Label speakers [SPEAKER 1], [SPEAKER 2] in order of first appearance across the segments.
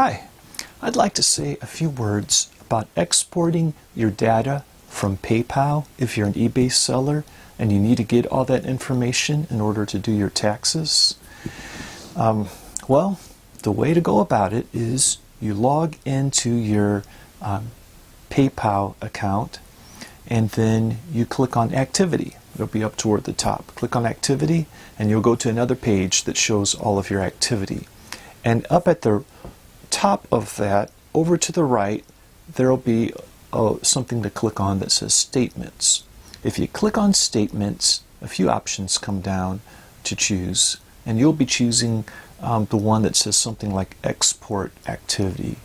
[SPEAKER 1] Hi, I'd like to say a few words about exporting your data from PayPal if you're an eBay seller and you need to get all that information in order to do your taxes. Well, the way to go about it is you log into your PayPal account and then you click on Activity. It'll be up toward the top. Click on Activity and you'll go to another page that shows all of your activity. And up at the top of that, over to the right, there will be something to click on that says Statements. If you click on Statements, a few options come down to choose, and you'll be choosing the one that says something like Export Activity.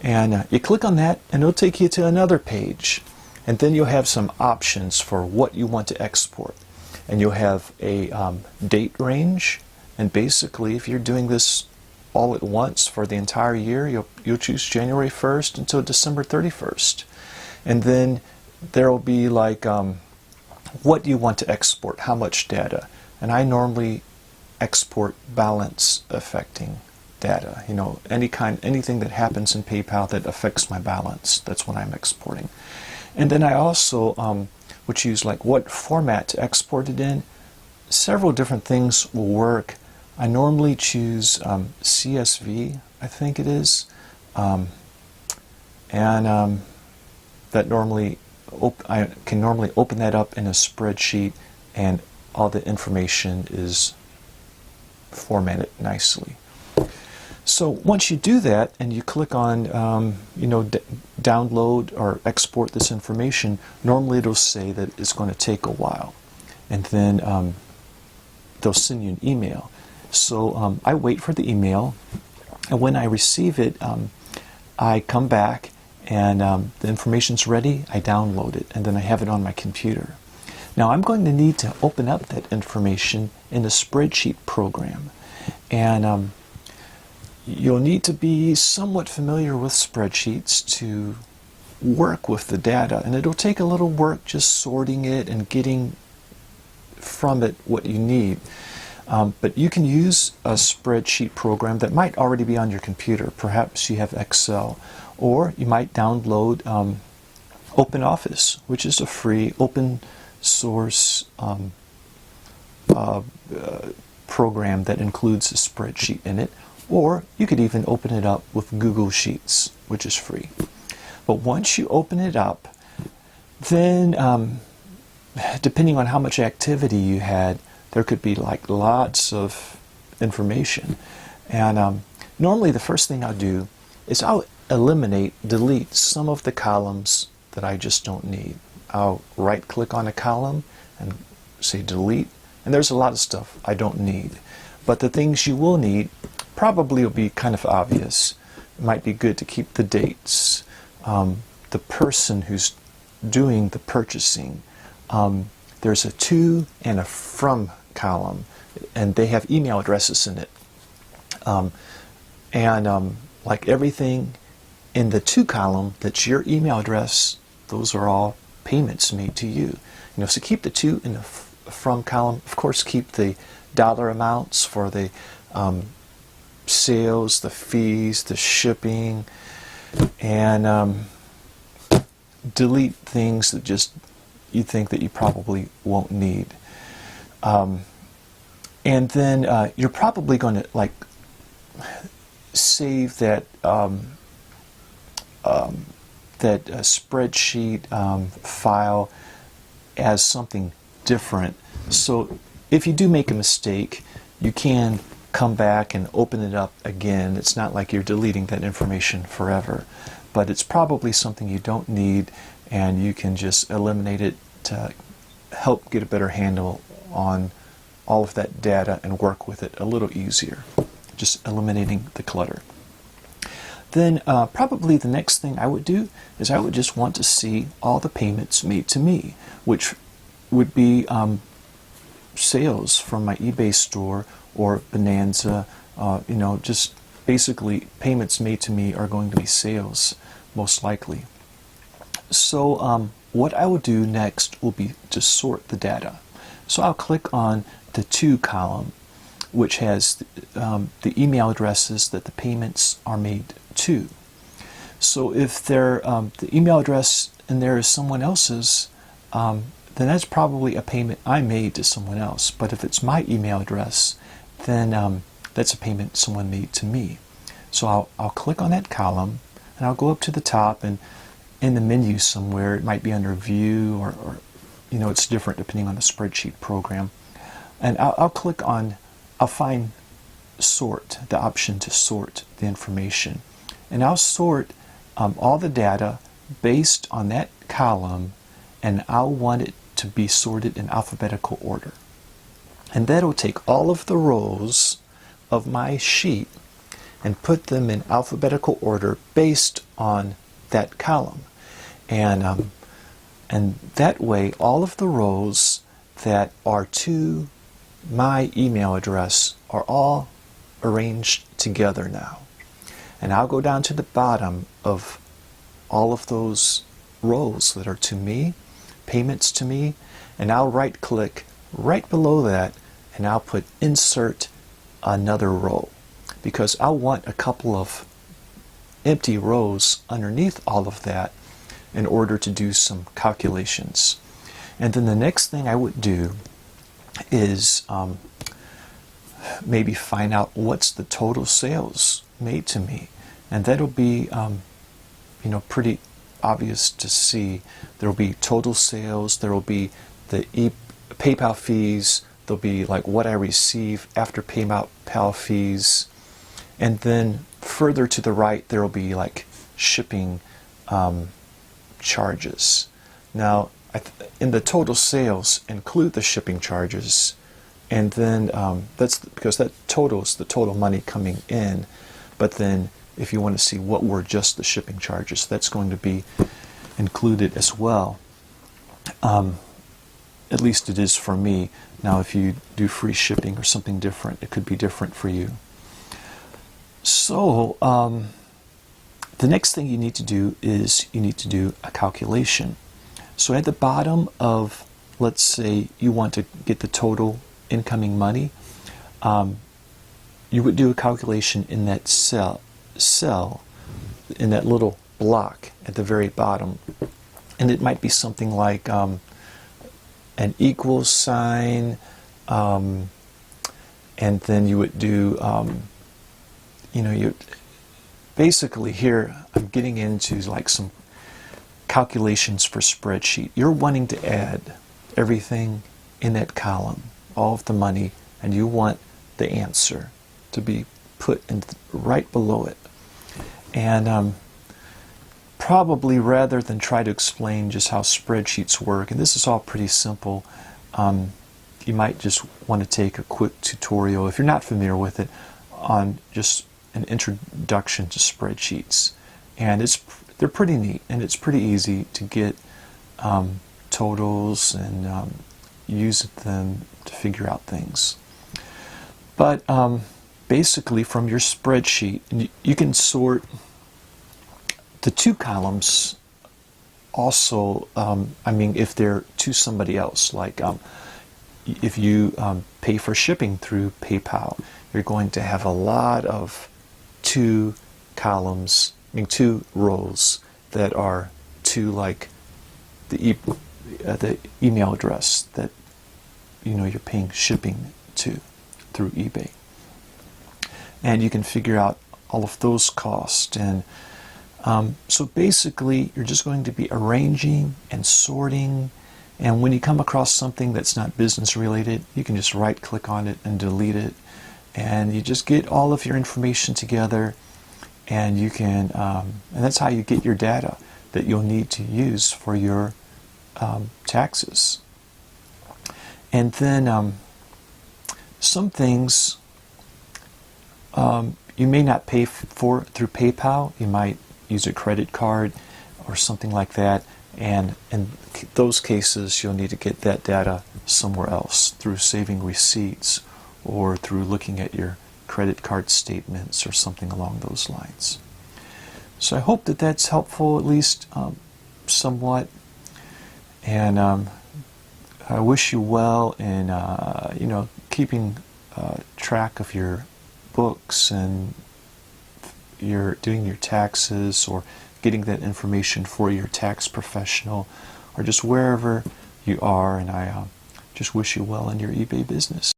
[SPEAKER 1] And you click on that, and it'll take you to another page. And then you'll have some options for what you want to export. And you'll have a date range, and basically if you're doing this all at once for the entire year, you'll choose January 1st until December 31st. And then there will be like what you want to export, how much data. And I normally export balance affecting data. You know, anything that happens in PayPal that affects my balance, that's what I'm exporting. And then I also would choose like what format to export it in. Several different things will work. I normally choose CSV, I think it is, and that normally I can normally open that up in a spreadsheet, and all the information is formatted nicely. So once you do that, and you click on download or export this information, normally it'll say that it's going to take a while, and then they'll send you an email. So I wait for the email, and when I receive it, I come back and the information's ready, I download it, and then I have it on my computer. Now I'm going to need to open up that information in the Spreadsheet program, and you'll need to be somewhat familiar with spreadsheets to work with the data, and it'll take a little work just sorting it and getting from it what you need. But you can use a spreadsheet program that might already be on your computer. Perhaps you have Excel, or you might download OpenOffice, which is a free open source program that includes a spreadsheet in it, or you could even open it up with Google Sheets, which is free. But once you open it up, then depending on how much activity you had, there could be like lots of information. And normally the first thing I'll do is I'll delete some of the columns that I just don't need. I'll right click on a column and say delete, and there's a lot of stuff I don't need. But the things you will need probably will be kind of obvious. It might be good to keep the dates, the person who's doing the purchasing. There's a to and a from column, and they have email addresses in it. Like everything in the to column, that's your email address, those are all payments made to you. So keep the to and the from column. Of course, keep the dollar amounts for the sales, the fees, the shipping, and delete things that just you think that you probably won't need. And then you're probably going to like save that spreadsheet file as something different. So if you do make a mistake, you can come back and open it up again. It's not like you're deleting that information forever, but it's probably something you don't need, and you can just eliminate it to help get a better handle on all of that data and work with it a little easier, just eliminating the clutter. Then probably the next thing I would do is I would just want to see all the payments made to me, which would be sales from my eBay store or Bonanza. Just basically payments made to me are going to be sales, most likely. So what I will do next will be to sort the data. So I'll click on the to column, which has the email addresses that the payments are made to. So if the email address in there is someone else's, then that's probably a payment I made to someone else. But if it's my email address, then that's a payment someone made to me. So I'll click on that column, and I'll go up to the top, and in the menu somewhere, it might be under View, or it's different depending on the spreadsheet program. And I'll click on, I'll find Sort, the option to sort the information. And I'll sort all the data based on that column, and I'll want it to be sorted in alphabetical order. And that'll take all of the rows of my sheet and put them in alphabetical order based on that column. And that way, all of the rows that are to my email address are all arranged together now. And I'll go down to the bottom of all of those rows that are to me, payments to me, and I'll right-click right below that, and I'll put Insert Another Row, because I want a couple of empty rows underneath all of that in order to do some calculations. And then the next thing I would do is maybe find out what's the total sales made to me, and that'll be pretty obvious to see. There'll be total sales, there will be the PayPal fees, there'll be like what I receive after PayPal fees, and then further to the right there will be like shipping charges. Now in the total sales include the shipping charges, and then that's because that totals the total money coming in. But then if you want to see what were just the shipping charges, that's going to be included as well. At least it is for me. Now if you do free shipping or something different, it could be different for you. So the next thing you need to do is you need to do a calculation. So at the bottom of, let's say you want to get the total incoming money, you would do a calculation in that cell in that little block at the very bottom, and it might be something like an equals sign, and then you would do you basically here I'm getting into like some calculations for spreadsheet. You're wanting to add everything in that column, all of the money, and you want the answer to be put in right below it. And probably rather than try to explain just how spreadsheets work, and this is all pretty simple, you might just want to take a quick tutorial, if you're not familiar with it, on just an introduction to spreadsheets. And they're pretty neat, and it's pretty easy to get totals and use them to figure out things. But basically from your spreadsheet, you can sort the two columns also, if they're to somebody else, like if you pay for shipping through PayPal, you're going to have a lot of two columns, two rows that are to like the email address that you're paying shipping to through eBay. And you can figure out all of those costs. And so basically you're just going to be arranging and sorting, and when you come across something that's not business related, you can just right click on it and delete it, and you just get all of your information together, and you can and that's how you get your data that you'll need to use for your taxes. And then some things you may not pay for through PayPal. You might use a credit card or something like that, and in those cases you'll need to get that data somewhere else through saving receipts or through looking at your credit card statements or something along those lines. So I hope that that's helpful, at least somewhat, and I wish you well in keeping track of your books and you're doing your taxes or getting that information for your tax professional or just wherever you are, and I just wish you well in your eBay business.